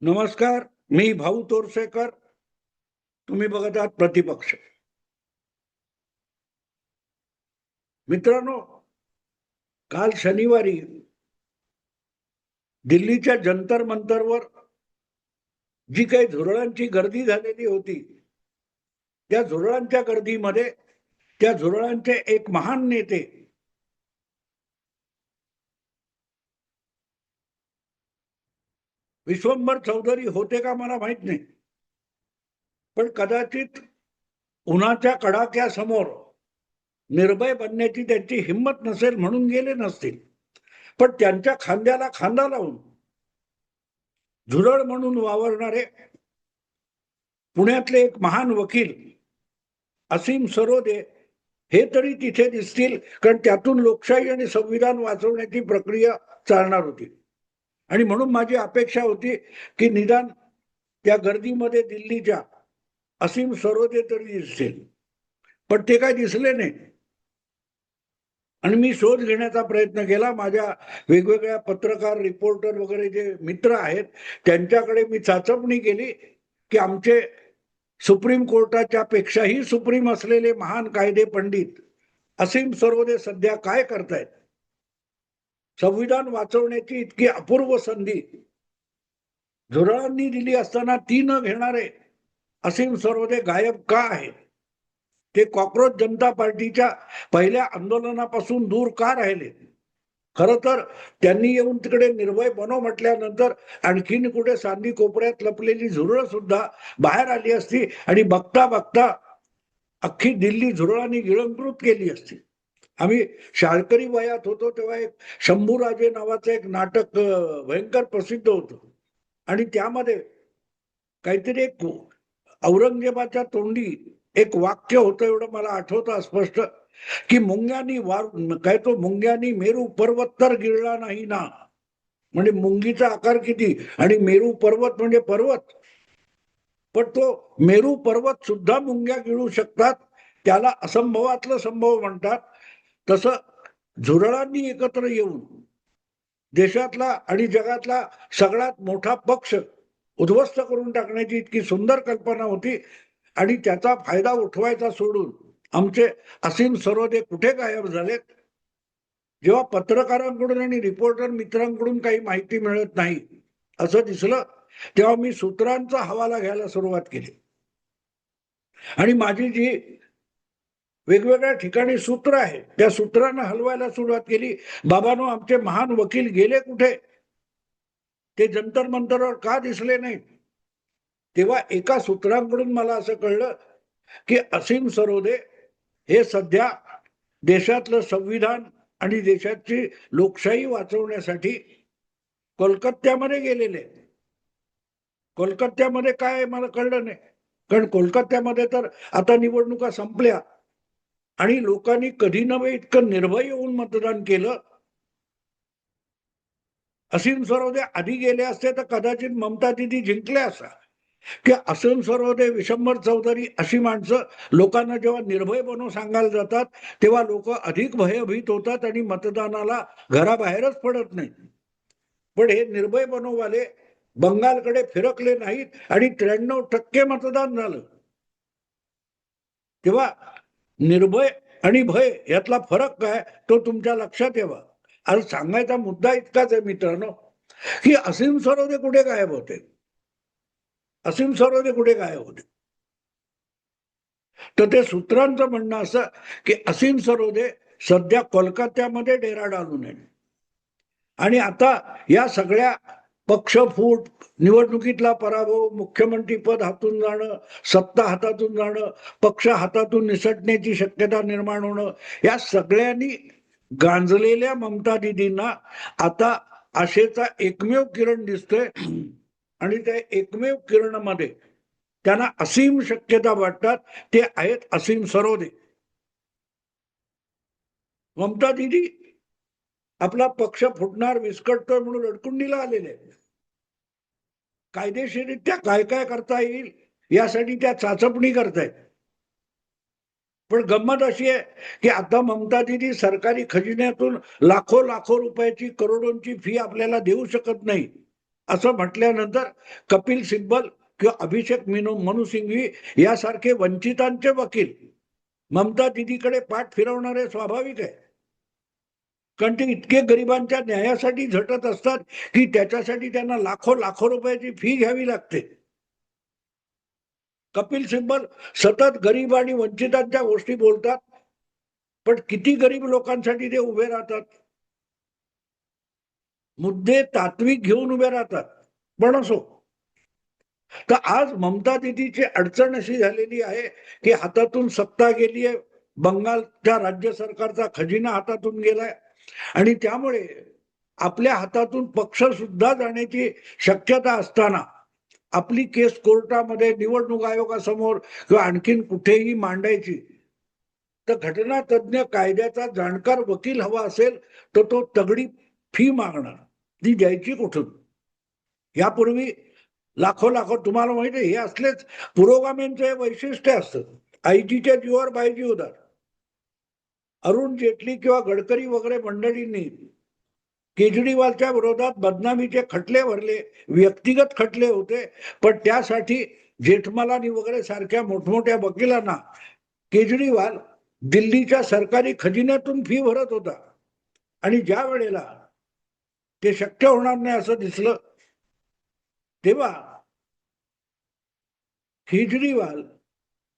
नमस्कार. मी भाऊ तोरसेकर. तुम्ही बघत आहात प्रतिपक्ष. मित्रांनो, काल शनिवारी दिल्लीच्या जंतर मंतरवर जी काही झुरळांची गर्दी झालेली होती, त्या झुरळांच्या गर्दीमध्ये त्या झुरळांचे एक महान नेते विश्वंभर चौधरी होते का मला माहित नाही, पण कदाचित उन्हाच्या कडाक्यासमोर निर्भय बनण्याची त्यांची हिंमत नसेल म्हणून गेले नसतील. पण त्यांच्या खांद्याला खांदा लावून झुरळ म्हणून वावरणारे पुण्यातले एक महान वकील असीम सरोदे हे तरी तिथे दिसतील, कारण त्यातून लोकशाही आणि संविधान वाचवण्याची प्रक्रिया चालणार होती. आणि म्हणून माझी अपेक्षा होती की निदान त्या गर्दीमध्ये दिल्लीच्या असीम सरोदे तरी दिसतील, पण ते काय दिसले नाही. आणि मी शोध घेण्याचा प्रयत्न केला. माझ्या वेगवेगळ्या पत्रकार, रिपोर्टर वगैरे जे मित्र आहेत त्यांच्याकडे मी चाचपणी केली की आमचे सुप्रीम कोर्टाच्या पेक्षाही सुप्रीम असलेले महान कायदे पंडित असीम सरोदे सध्या काय करतायत. संविधान वाचवण्याची इतकी अपूर्व संधी झुरळांनी दिली असताना ती न घेणारे असीम सरोदे गायब का आहेत. ते कॉक्रोच जनता पार्टीच्या पहिल्या आंदोलनापासून दूर का राहिले. खरं तर त्यांनी येऊन तिकडे निर्भय बनो म्हटल्यानंतर आणखीन कुठे सांदी कोपऱ्यात लपलेली झुरळ सुद्धा बाहेर आली असती आणि बघता बघता अख्खी दिल्ली झुरळांनी गिळंकृत केली असती. आम्ही शाळकरी वयात होतो तेव्हा एक शंभूराजे नावाचं एक नाटक भयंकर प्रसिद्ध होतं आणि त्यामध्ये काहीतरी एक औरंगजेबाच्या तोंडी एक वाक्य होतं, एवढं मला आठवतं स्पष्ट, की मुंग्यानी काय तो मुंग्यानी मेरू पर्वत तर गिळला नाही ना. म्हणजे मुंगीचा आकार किती आणि मेरू पर्वत म्हणजे पर्वत, पण तो मेरू पर्वत सुद्धा मुंग्या गिळू शकतात. त्याला असंभवातलं संभव म्हणतात. तसं झुरळांनी एकत्र येऊन देशातला आणि जगातला सगळ्यात मोठा पक्ष उद्ध्वस्त करून टाकण्याची इतकी सुंदर कल्पना होती आणि त्याचा फायदा उठवायचा सोडून आमचे असीम सरोदे कुठे गायब झालेत. जेव्हा पत्रकारांकडून आणि रिपोर्टर मित्रांकडून काही माहिती मिळत नाही असं दिसलं, तेव्हा मी सूत्रांचा हवाला घ्यायला सुरुवात केली आणि माझी जी वेगवेगळ्या ठिकाणी सूत्र आहेत त्या सूत्रांना हलवायला सुरुवात केली. बाबांनो, आमचे महान वकील गेले कुठे, ते जंतर मंतरवर का दिसले नाही. तेव्हा एका सूत्रांकडून मला असं कळलं की असीम सरोदे हे सध्या देशातलं संविधान आणि देशाची लोकशाही वाचवण्यासाठी कोलकात्यामध्ये गेलेले. कोलकात्यामध्ये काय मला कळलं नाही, कारण कोलकात्यामध्ये तर आता निवडणुका संपल्या आणि लोकांनी कधी नव्हे इतकं निर्भय होऊन मतदान केलं. असीम सरोदे आधी गेले असते तर कदाचित ममता दिदी जिंकल्या असता. की असीम सरोदे, विशंभर चौधरी अशी माणसं लोकांना जेव्हा निर्भय बनो सांगायला जातात तेव्हा लोक अधिक भयभीत होतात आणि मतदानाला घराबाहेरच पडत नाही. पण हे निर्भय बनोवाले बंगालकडे फिरकले नाहीत आणि 93% मतदान झालं. तेव्हा निर्भय आणि भय यातला फरक काय तो तुमच्या लक्षात यावा. आज सांगायचा मुद्दा इतकाच आहे मित्रांनो, की असीम सरोदे कुठे गायब होते. असीम सरोदे कुठे गायब होते. तर ते सूत्रांचं म्हणणं असं की असीम सरोदे सध्या कोलकात्यामध्ये डेरा डालून आहे आणि आता या सगळ्या पक्षफूट, निवडणुकीतला पराभव, मुख्यमंत्री पद हातून जाणं, सत्ता हातातून जाणं, पक्ष हातातून निसटण्याची शक्यता निर्माण होणं, या सगळ्यांनी गांजलेल्या ममता दिदींना आता आशेचा एकमेव किरण दिसतोय आणि त्या एकमेव किरणामध्ये त्यांना असीम शक्यता वाटतात. ते आहेत असीम सरोदे. ममता दिदी आपला पक्ष फुटणार, विस्कटतोय म्हणून लडकुंडीला आलेले आहेत. कायदेशीररित्या काय काय करता येईल यासाठी त्या चाचपणी करतायत. पण गंमत अशी आहे की आता ममता दिदी सरकारी खजिन्यातून लाखो लाखो रुपयाची, करोडोंची फी आपल्याला देऊ शकत नाही. असं म्हटल्यानंतर कपिल सिब्बल किंवा अभिषेक मनु सिंघवी यासारखे वंचितांचे वकील ममता दिदीकडे पाठ फिरवणारे स्वाभाविक आहे. कारण ते इतके गरिबांच्या न्यायासाठी झटत असतात की त्याच्यासाठी त्यांना लाखो लाखो रुपयाची फी घ्यावी लागते. कपिल सिब्बल सतत गरीब आणि वंचितांच्या गोष्टी बोलतात, पण किती गरीब लोकांसाठी ते उभे राहतात, मुद्दे तात्विक घेऊन उभे राहतात. पण असो, तर आज ममता दिदीची अडचण अशी झालेली आहे की हातातून सत्ता गेली आहे, बंगालच्या राज्य सरकारचा खजिना हातातून गेलाय आणि त्यामुळे आपल्या हातातून पक्ष सुद्धा जाण्याची शक्यता असताना आपली केस कोर्टामध्ये, निवडणूक आयोगासमोर किंवा आणखीन कुठेही मांडायची, तर घटना तज्ञ कायद्याचा जाणकार वकील हवा असेल तर तो तगडी फी मागणार. ती द्यायची कुठून? यापूर्वी लाखो लाखो, तुम्हाला माहिती आहे, हे असलेच पुरोगामींचे वैशिष्ट्य असतं. आईजीच्या जीवावर बायजी उदार. अरुण जेटली किंवा गडकरी वगैरे मंडळींनी केजरीवालच्या विरोधात बदनामीचे खटले भरले, व्यक्तिगत खटले होते, पण त्यासाठी जेठमलानी वगैरे सारख्या मोठमोठ्या वकिलांना केजरीवाल दिल्लीच्या सरकारी खजिन्यातून फी भरत होता. आणि ज्या वेळेला ते शक्य होणार नाही असं दिसलं, तेव्हा केजरीवाल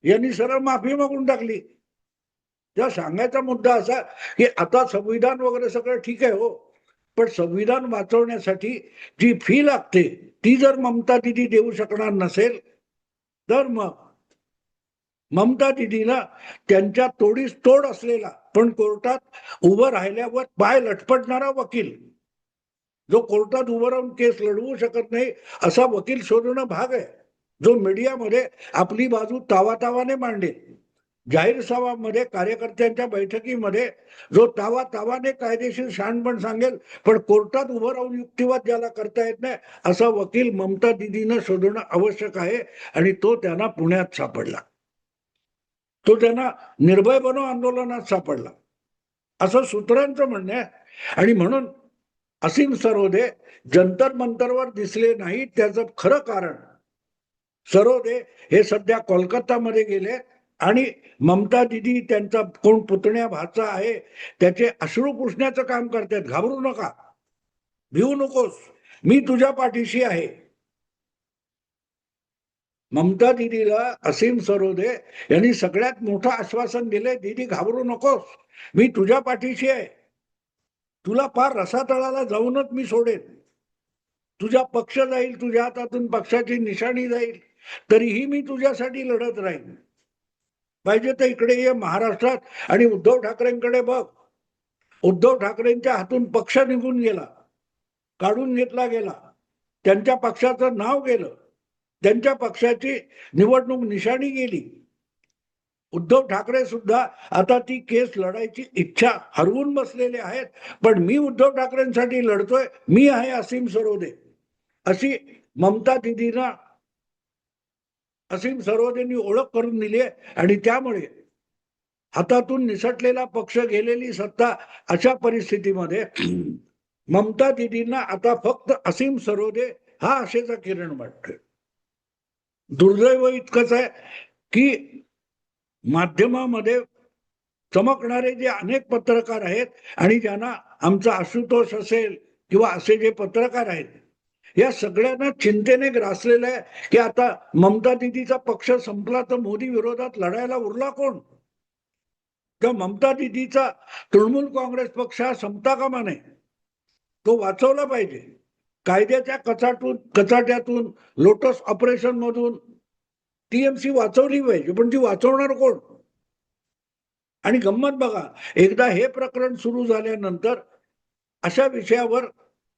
यांनी सरळ माफी मागून टाकली. तेव्हा सांगायचा मुद्दा असा की आता संविधान वगैरे सगळं ठीक आहे हो, पण संविधान वाचवण्यासाठी जी फी लागते ती जर ममता दिदी देऊ शकणार नसेल, तर मग ममता दिदीला त्यांच्या तोडीस तोड असलेला पण कोर्टात उभं राहिल्यावर पाय लटपटणारा वकील, जो कोर्टात उभं राहून केस लढवू शकत नाही असा वकील शोधणं भाग आहे, जो मीडियामध्ये आपली बाजू तावातावाने मांडेल, जाहीर सभामध्ये, कार्यकर्त्यांच्या बैठकीमध्ये जो तावातावाने कायदेशीर शहाणपण सांगेल, पण कोर्टात उभं राहून युक्तिवाद ज्याला करता येत नाही असा वकील ममता दिदीनं शोधणं आवश्यक आहे. आणि तो त्यांना पुण्यात सापडला. तो त्यांना निर्भय बनो आंदोलनात सापडला असं सूत्रांचं म्हणणं आहे. आणि म्हणून असीम सरोदे जंतर मंतरवर दिसले नाहीत. त्याचं खरं कारण, सरोदे हे सध्या कोलकातामध्ये गेले आणि ममता दिदी त्यांचा कोण पुतण्या भाचा आहे त्याचे अश्रू पुसण्याचं काम करतात. घाबरू नका, भिवू नकोस, मी तुझ्या पाठीशी आहे. ममता दिदीला असीम सरोदे यांनी सगळ्यात मोठं आश्वासन दिले, दीदी घाबरू नकोस, मी तुझ्या पाठीशी आहे, तुला पार रसातळाला जाऊनच मी सोडेन, तुझा पक्ष जाईल, तुझ्या हातातून पक्षाची निशाणी जाईल, तरीही मी तुझ्यासाठी लढत राहीन. पाहिजे तर इकडे ये महाराष्ट्रात आणि उद्धव ठाकरेंकडे बघ. उद्धव ठाकरेंच्या हातून पक्ष निघून गेला, काढून घेतला गेला, त्यांच्या पक्षाचं नाव गेलं, त्यांच्या पक्षाची निवडणूक निशाणी गेली. उद्धव ठाकरे सुद्धा आता ती केस लढायची इच्छा हरवून बसलेले आहेत. पण मी उद्धव ठाकरेंसाठी लढतोय, मी आहे असीम सरोदे, अशी ममता दिदींना असीम सरोदेंनी ओळख करून दिली आहे. आणि त्यामुळे हातातून निसटलेला पक्ष, गेलेली सत्ता, अशा परिस्थितीमध्ये ममता दिदींना आता फक्त असीम सरोदे हा आशेचा किरण वाटतोय. दुर्दैव इतकंच आहे की माध्यमामध्ये चमकणारे जे अनेक पत्रकार आहेत आणि ज्यांना आमचा आशुतोष असेल किंवा असे जे पत्रकार आहेत, या सगळ्यांना चिंतेने ग्रासलेलं आहे की आता ममता दिदीचा पक्ष संपला तर मोदी विरोधात लढायला उरला कोण? तर ममता दिदीचा तृणमूल काँग्रेस पक्ष हा संपता कामा नये, तो वाचवला पाहिजे. कायद्याच्या कचाट्यातून, लोटस ऑपरेशन मधून टीएमसी वाचवली पाहिजे, पण ती वाचवणार कोण? आणि गंमत बघा, एकदा हे प्रकरण सुरू झाल्यानंतर अशा विषयावर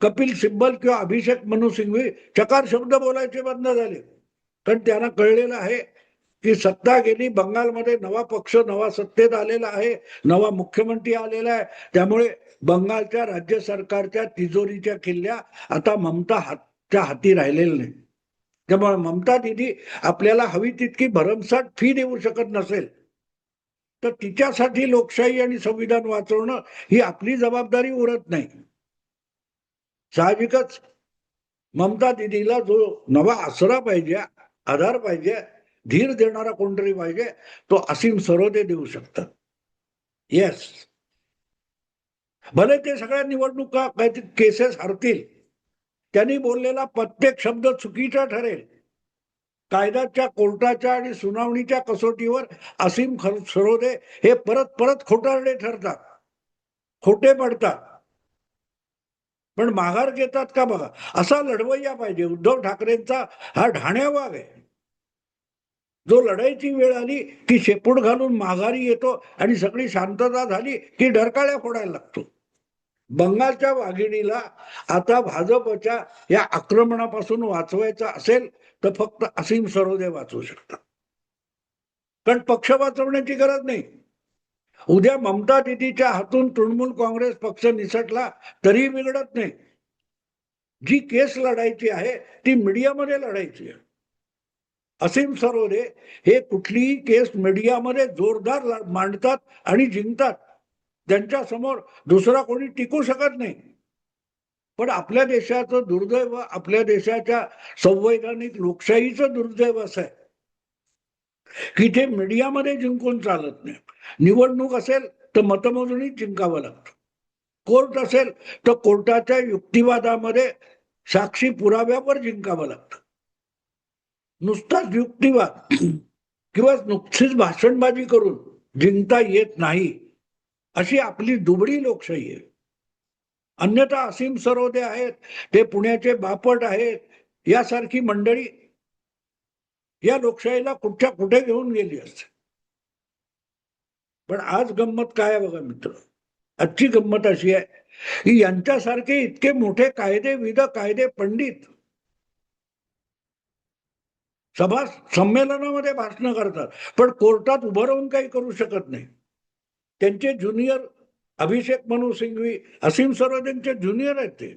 कपिल सिब्बल किंवा अभिषेक मनु सिंघवी चकार शब्द बोलायचे बंद झाले. कारण त्यांना कळलेलं आहे की सत्ता गेली, बंगालमध्ये नवा पक्ष नवा सत्तेत आलेला आहे, नवा मुख्यमंत्री आलेला आहे. त्यामुळे बंगालच्या राज्य सरकारच्या तिजोरीच्या किल्ल्या आता ममताच्या हाती राहिलेल्या नाही. त्यामुळे ममता दिदी आपल्याला हवी तितकी भरमसाठ फी देऊ शकत नसेल, तर तिच्यासाठी लोकशाही आणि संविधान वाचवणं ही आपली जबाबदारी उरत नाही. साहजिकच ममता दिदीला जो नवा आसरा पाहिजे, आधार पाहिजे, धीर देणारा कोणतरी पाहिजे, तो असीम सरोदे देऊ शकतात. येस, भले ते सगळ्या निवडणुका केसेस हरतील, त्यांनी बोललेला प्रत्येक शब्द चुकीचा ठरेल, कायद्याच्या, कोर्टाच्या आणि सुनावणीच्या कसोटीवर असीम सरोदे हे परत परत खोटारडे ठरतात, खोटे पडतात, पण माघार घेतात का बघा. असा लढवय्या पाहिजे. उद्धव ठाकरेंचा हा ढाण्या वाघ आहे, जो लढाईची वेळ आली की शेपूट घालून माघारी येतो आणि सगळी शांतता झाली की डरकाळ्या फोडायला लागतो. बंगालच्या वाघिणीला आता भाजपच्या या आक्रमणापासून वाचवायचं असेल तर फक्त असीम सरोदे वाचवू शकतात, कारण पक्ष वाचवण्याची गरज नाही. उद्या ममता दिदीच्या हातून तृणमूल काँग्रेस पक्ष निसटला तरी बिघडत नाही. जी केस लढायची आहे ती मीडियामध्ये लढायची आहे. असीम सरोदे हे कुठलीही केस मीडियामध्ये जोरदार मांडतात आणि जिंकतात, त्यांच्या समोर दुसरा कोणी टिकू शकत नाही. पण आपल्या देशाचं दुर्दैव, आपल्या देशाच्या संवैधानिक लोकशाहीचं दुर्दैव असं आहे की ते मीडियामध्ये जिंकून चालत नाही. निवडणूक असेल तर मतमोजणीत जिंकावं लागतं, कोर्ट असेल तर कोर्टाच्या युक्तिवादामध्ये साक्षी पुराव्यावर जिंकावं लागतं. नुसताच युक्तिवाद किंवा नुकतीच भाषणबाजी करून जिंकता येत नाही, अशी आपली दुबळी लोकशाही आहे. अन्यथा असीम सरोदे आहेत, ते पुण्याचे बापट आहेत, यासारखी मंडळी या लोकशाहीला कुठच्या कुठे घेऊन गेली असते. पण आज गंमत काय आहे बघा मित्र, आजची गंमत अशी आहे की यांच्यासारखे इतके मोठे कायदेविद, कायदे पंडित सभा संमेलनामध्ये भाषण करतात, पण कोर्टात उभं राहून काही करू शकत नाही. त्यांचे ज्युनियर अभिषेक मनू सिंघवी, असीम सरोदेंचे ज्युनियर आहेत ते.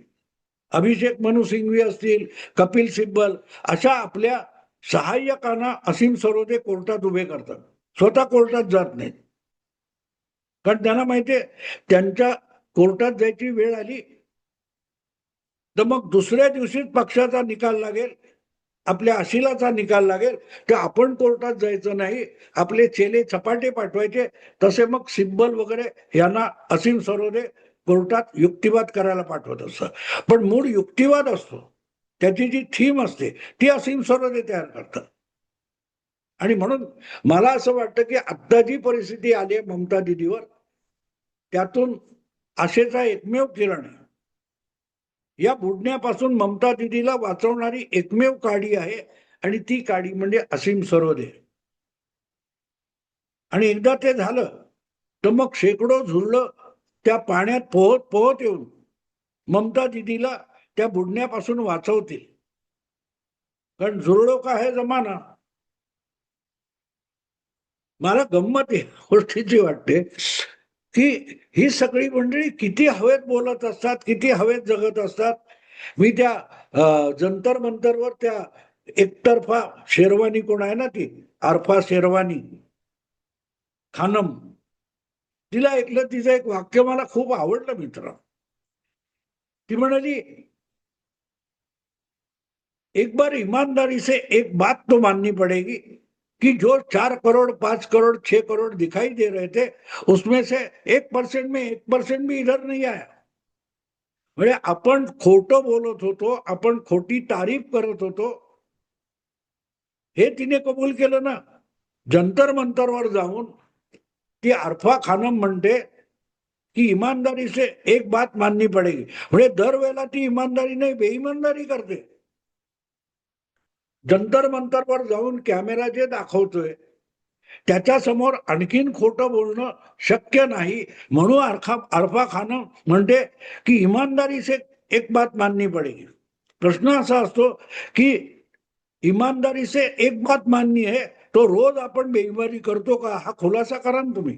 अभिषेक मनू सिंघवी असतील, कपिल सिब्बल, अशा आपल्या सहाय्यकांना असीम सरोदे कोर्टात उभे करतात, स्वतः कोर्टात जात नाहीत. कारण त्यांना माहितीये त्यांच्या कोर्टात जायची वेळ आली तर मग दुसऱ्या दिवशीच पक्षाचा निकाल लागेल, आपल्या अशिलाचा निकाल लागेल, तर आपण कोर्टात जायचं नाही, आपले चेले चपाटे पाठवायचे. तसे मग सिब्बल वगैरे यांना असीम सरोदे कोर्टात युक्तिवाद करायला पाठवत असतात. पण मूळ युक्तिवाद असतो, त्याची जी थीम असते ती असीम सरोदे तयार करतात. आणि म्हणून मला असं वाटतं की आता जी परिस्थिती आली आहे ममता दिदीवर, त्यातून आशेचा एकमेव किरण आहे. या बुडण्यापासून ममता दिदीला वाचवणारी एकमेव काडी आहे आणि ती काडी म्हणजे असीम सरोदे. आणि एकदा ते झालं तर मग शेकडो झुरळं त्या पाण्यात पोहत पोहत येऊन ममता दिदीला त्या बुडण्यापासून वाचवतील. कारण झुरळो का है जमाना. मला गंमत या गोष्टीची वाटते की ही सगळी मंडळी किती हवेत बोलत असतात, किती हवेत जगत असतात. मी त्या जंतर मंतरवर त्या एकतर्फा शेरवानी कोण आहे ना, ती आरफा शेरवानी खानम, तिला ऐकलं, तिचं एक वाक्य मला खूप आवडलं मित्र. ती म्हणाली, एक बार ईमानदारी से एक बात तो माननी पड़ेगी कि जो 4 करोड़ 5 करोड़ 6 करोड़ दिखाई दे रहे थे उसमें से 1% में 1% भी इधर नहीं आया. म्हणजे आपण खोटं बोलत होतो, आपण खोटी तारीफ करत होतो, हे तिने कबूल केलं ना. जंतर मंतरवर जाऊन ती आरफा खानम म्हणते की ईमानदारी से एक बात माननी पडेगी. म्हणजे दरवेळेला ती इमानदारी नाही, बेईमानदारी करते. जंतर मंतरवर जाऊन कॅमेरा जे दाखवतोय त्याच्या समोर आणखीन खोटं बोलणं शक्य नाही. म्हणून आरफा खानम म्हणते की ईमानदारी से एक बात माननी पडेगी. प्रश्न असा असतो की ईमानदारी से एक बात माननी है तो रोज आपण बेईमानी करतो का, हा खुलासा करा ना तुम्ही.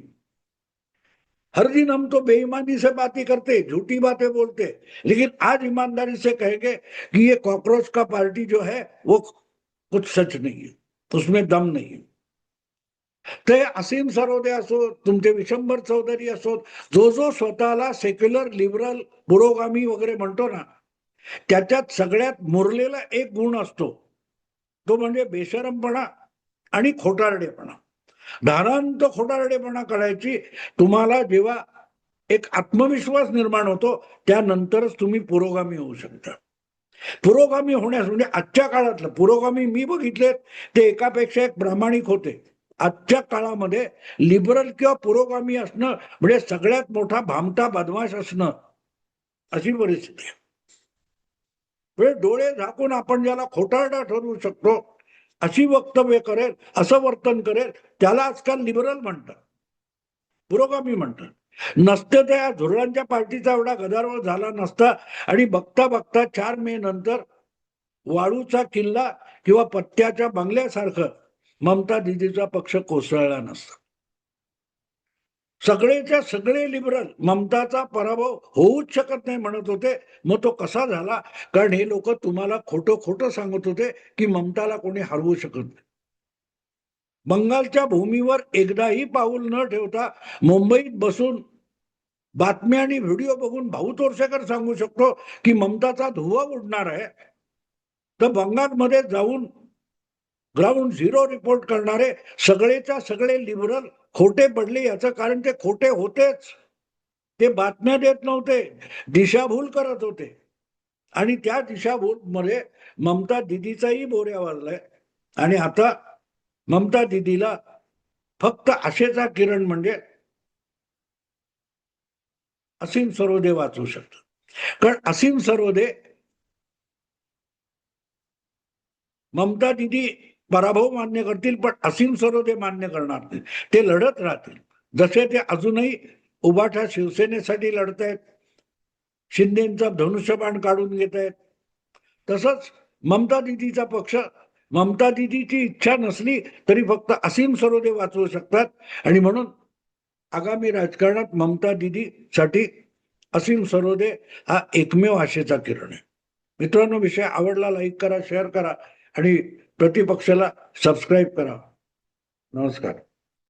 हर दिन हम तो बेईमानी से बातें करते, झूठी बातें बोलते, लेकिन आज ईमानदारी से कहेंगे कि ये कॉकरोच का पार्टी जो है वो कुछ सच नहीं है, उसमें दम नहीं है. ते असीम सरोदे असो, तुमचे विशंभर चौधरी असो, जो जो स्वतःला सेक्युलर लिबरल पुरोगामी वगैरे म्हणतो ना, त्याच्यात सगळ्यात मुरलेला एक गुण असतो, तो म्हणजे बेशरमपणा आणि खोटारडेपणा. धारांत खोटारडेपणा करायची तुम्हाला जेव्हा एक आत्मविश्वास निर्माण होतो, त्यानंतरच तुम्ही पुरोगामी होऊ शकता. पुरोगामी होण्यास म्हणजे आजच्या काळातलं पुरोगामी मी बघितले ते एकापेक्षा एक प्रामाणिक होते. आजच्या काळामध्ये लिबरल किंवा पुरोगामी असणं म्हणजे सगळ्यात मोठा भामटा बदमाश असणं, अशी परिस्थिती आहे. म्हणजे डोळे झाकून आपण ज्याला खोटारडा ठरवू शकतो अशी वक्तव्य करेल, असं वर्तन करेल, त्याला आजकाल लिबरल म्हणतात, पुरोगामी म्हणतात. नसते त्या झुरळांच्या पार्टीचा एवढा गदारोळ झाला नसता आणि बघता बघता 4 मे नंतर वाळूचा किल्ला किंवा पत्त्याच्या बंगल्यासारखं ममता दिदीचा पक्ष कोसळला नसता. सगळेच्या सगळे लिबरल ममताचा पराभव होऊच शकत नाही म्हणत होते. मग तो कसा झाला? कारण हे लोक तुम्हाला खोटं खोटं सांगत होते की ममताला कोणी हरवू शकत नाही. बंगालच्या भूमीवर एकदाही पाऊल न ठेवता मुंबईत बसून बातम्या आणि व्हिडिओ बघून भाऊ तोरसेकर सांगू शकतो की ममताचा धुव्वा उडणार आहे. तर बंगालमध्ये जाऊन ग्राउंड झिरो रिपोर्ट करणारे सगळेच्या सगळे लिबरल खोटे पडले. याचं कारण ते खोटे होतेच. ते बातम्या देत नव्हते, दिशाभूल करत होते. आणि त्या दिशाभूल मध्ये ममता दिदीचाही बोऱ्या वाजलाय. आणि आता ममता दिदीला फक्त आशेचा किरण म्हणजे असीम सरोदे वाचू शकतात. कारण असीम सरोदे, ममता दिदी पराभव मान्य करतील पण असीम सरोदे मान्य करणार नाही. ते लढत राहतील. जसे ते अजूनही उभाठा शिवसेनेसाठी लढतायत, शिंदेचा धनुष्यबाण काढून घेत आहेत, तसंच ममता दिदीचा पक्ष, ममता दिदीची इच्छा नसली तरी फक्त असीम सरोदे वाचवू शकतात. आणि म्हणून आगामी राजकारणात ममता दिदीसाठी असीम सरोदे हा एकमेव आशेचा किरण आहे. मित्रांनो, विषय आवडला लाईक करा, शेअर करा आणि प्रतिपक्षाला सबस्क्राईब करा. नमस्कार.